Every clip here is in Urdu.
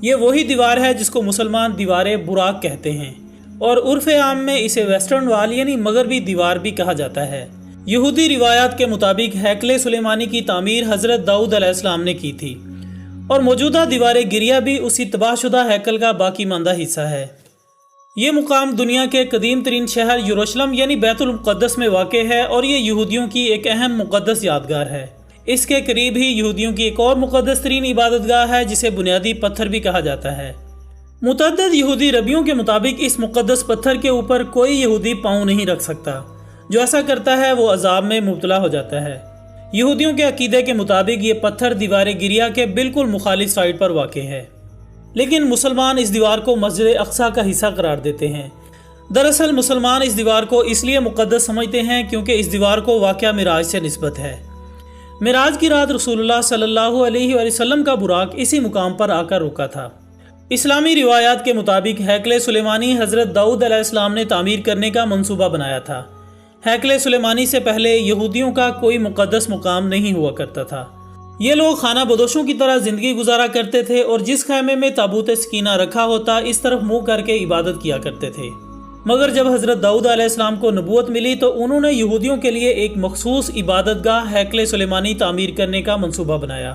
یہ وہی دیوار ہے جس کو مسلمان دیوار براق کہتے ہیں، اور عرف عام میں اسے ویسٹرن وال یعنی مغربی دیوار بھی کہا جاتا ہے۔ یہودی روایات کے مطابق ہیکل سلیمانی کی تعمیر حضرت داؤد علیہ السلام نے کی تھی، اور موجودہ دیوار گریہ بھی اسی تباہ شدہ ہیکل کا باقی ماندہ حصہ ہے۔ یہ مقام دنیا کے قدیم ترین شہر یروشلم یعنی بیت المقدس میں واقع ہے، اور یہ یہودیوں کی ایک اہم مقدس یادگار ہے۔ اس کے قریب ہی یہودیوں کی ایک اور مقدس ترین عبادت گاہ ہے جسے بنیادی پتھر بھی کہا جاتا ہے۔ متعدد یہودی ربیوں کے مطابق اس مقدس پتھر کے اوپر کوئی یہودی پاؤں نہیں رکھ سکتا، جو ایسا کرتا ہے وہ عذاب میں مبتلا ہو جاتا ہے۔ یہودیوں کے عقیدے کے مطابق یہ پتھر دیوار گریہ کے بالکل مخالف سائڈ پر واقع ہے، لیکن مسلمان اس دیوار کو مسجد اقصیٰ کا حصہ قرار دیتے ہیں۔ دراصل مسلمان اس دیوار کو اس لیے مقدس سمجھتے ہیں کیونکہ اس دیوار کو واقعہ معراج سے نسبت ہے۔ معراج کی رات رسول اللہ صلی اللہ علیہ وآلہ وسلم کا براق اسی مقام پر آ کر رکا تھا۔ اسلامی روایات کے مطابق ہیکل سلیمانی حضرت داؤد علیہ السلام نے تعمیر کرنے کا منصوبہ بنایا تھا۔ ہیکل سلیمانی سے پہلے یہودیوں کا کوئی مقدس مقام نہیں ہوا کرتا تھا۔ یہ لوگ خانہ بدوشوں کی طرح زندگی گزارا کرتے تھے، اور جس خیمے میں تابوت سکینہ رکھا ہوتا اس طرف منہ کر کے عبادت کیا کرتے تھے۔ مگر جب حضرت داؤد علیہ السلام کو نبوت ملی تو انہوں نے یہودیوں کے لیے ایک مخصوص عبادت گاہ ہیکل سلیمانی تعمیر کرنے کا منصوبہ بنایا۔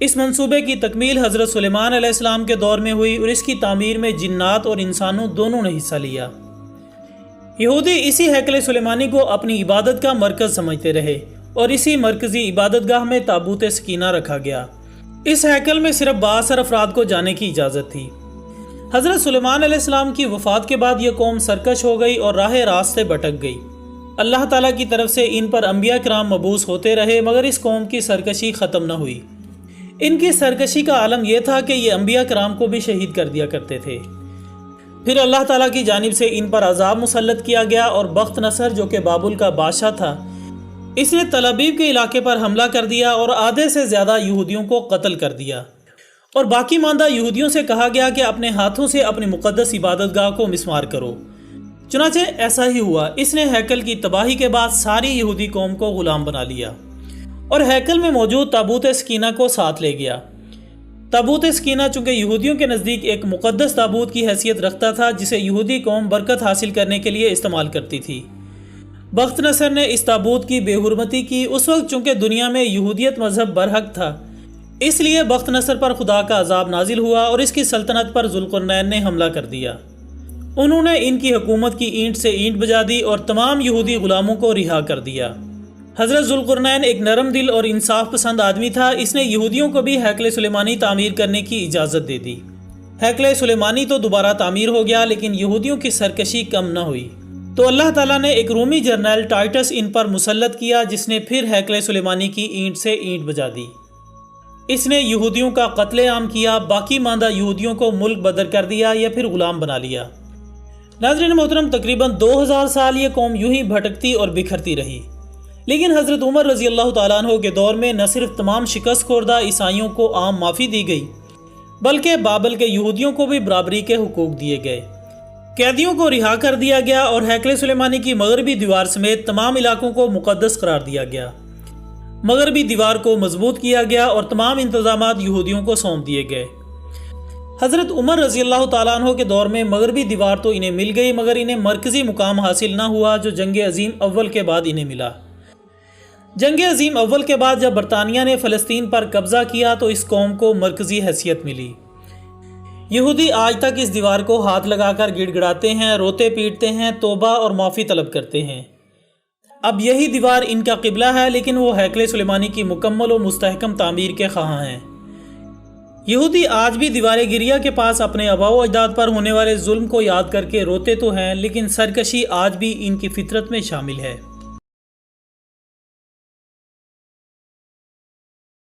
اس منصوبے کی تکمیل حضرت سلیمان علیہ السلام کے دور میں ہوئی، اور اس کی تعمیر میں جنات اور انسانوں دونوں نے حصہ لیا۔ یہودی اسی ہیکل سلیمانی کو اپنی عبادت کا مرکز سمجھتے رہے، اور اسی مرکزی عبادت گاہ میں تابوت سکینہ رکھا گیا۔ اس ہیکل میں صرف بااثر افراد کو جانے کی اجازت تھی۔ حضرت سلیمان علیہ السلام کی وفات کے بعد یہ قوم سرکش ہو گئی اور راہ راست سے بھٹک گئی۔ اللہ تعالیٰ کی طرف سے ان پر انبیاء کرام مبعوث ہوتے رہے، مگر اس قوم کی سرکشی ختم نہ ہوئی۔ ان کی سرکشی کا عالم یہ تھا کہ یہ انبیاء کرام کو بھی شہید کر دیا کرتے تھے۔ پھر اللہ تعالیٰ کی جانب سے ان پر عذاب مسلط کیا گیا، اور بخت نصر جو کہ بابل کا بادشاہ تھا، اس نے تل ابیب کے علاقے پر حملہ کر دیا اور آدھے سے زیادہ یہودیوں کو قتل کر دیا، اور باقی ماندہ یہودیوں سے کہا گیا کہ اپنے ہاتھوں سے اپنی مقدس عبادت گاہ کو مسمار کرو۔ چنانچہ ایسا ہی ہوا۔ اس نے ہیکل کی تباہی کے بعد ساری یہودی قوم کو غلام بنا لیا، اور ہیکل میں موجود تابوت سکینہ کو ساتھ لے گیا۔ تابوت سکینہ چونکہ یہودیوں کے نزدیک ایک مقدس تابوت کی حیثیت رکھتا تھا، جسے یہودی قوم برکت حاصل کرنے کے لیے استعمال کرتی تھی۔ بخت نصر نے اس تابوت کی بے حرمتی کی۔ اس وقت چونکہ دنیا میں یہودیت مذہب برحق تھا، اس لیے بخت نصر پر خدا کا عذاب نازل ہوا، اور اس کی سلطنت پر ذوالقرنین نے حملہ کر دیا۔ انہوں نے ان کی حکومت کی اینٹ سے اینٹ بجا دی اور تمام یہودی غلاموں کو رہا کر دیا۔ حضرت ذوالقرنین ایک نرم دل اور انصاف پسند آدمی تھا۔ اس نے یہودیوں کو بھی ہیکل سلیمانی تعمیر کرنے کی اجازت دے دی۔ ہیکل سلیمانی تو دوبارہ تعمیر ہو گیا، لیکن یہودیوں کی سرکشی کم نہ ہوئی، تو اللہ تعالیٰ نے ایک رومی جرنیل ٹائٹس ان پر مسلط کیا، جس نے پھر ہیکل سلیمانی کی اینٹ سے اینٹ بجا دی۔ اس نے یہودیوں کا قتل عام کیا، باقی ماندہ یہودیوں کو ملک بدر کر دیا یا پھر غلام بنا لیا۔ ناظرین محترم، تقریباً 2000 سال یہ قوم یوں ہی بھٹکتی اور بکھرتی رہی، لیکن حضرت عمر رضی اللہ تعالیٰ عنہ کے دور میں نہ صرف تمام شکست خوردہ عیسائیوں کو عام معافی دی گئی، بلکہ بابل کے یہودیوں کو بھی برابری کے حقوق دیے گئے۔ قیدیوں کو رہا کر دیا گیا، اور ہیکل سلیمانی کی مغربی دیوار سمیت تمام علاقوں کو مقدس قرار دیا گیا۔ مغربی دیوار کو مضبوط کیا گیا، اور تمام انتظامات یہودیوں کو سونپ دیے گئے۔ حضرت عمر رضی اللہ تعالیٰ عنہ کے دور میں مغربی دیوار تو انہیں مل گئی، مگر انہیں مرکزی مقام حاصل نہ ہوا جو جنگ عظیم اول کے بعد انہیں ملا۔ جنگ عظیم اول کے بعد جب برطانیہ نے فلسطین پر قبضہ کیا تو اس قوم کو مرکزی حیثیت ملی۔ یہودی آج تک اس دیوار کو ہاتھ لگا کر گڑ گڑاتے ہیں، روتے پیٹتے ہیں، توبہ اور معافی طلب کرتے ہیں۔ اب یہی دیوار ان کا قبلہ ہے، لیکن وہ ہیکل سلیمانی کی مکمل و مستحکم تعمیر کے خواہاں ہیں۔ یہودی آج بھی دیوار گریہ کے پاس اپنے آباء و اجداد پر ہونے والے ظلم کو یاد کر کے روتے تو ہیں، لیکن سرکشی آج بھی ان کی فطرت میں شامل ہے۔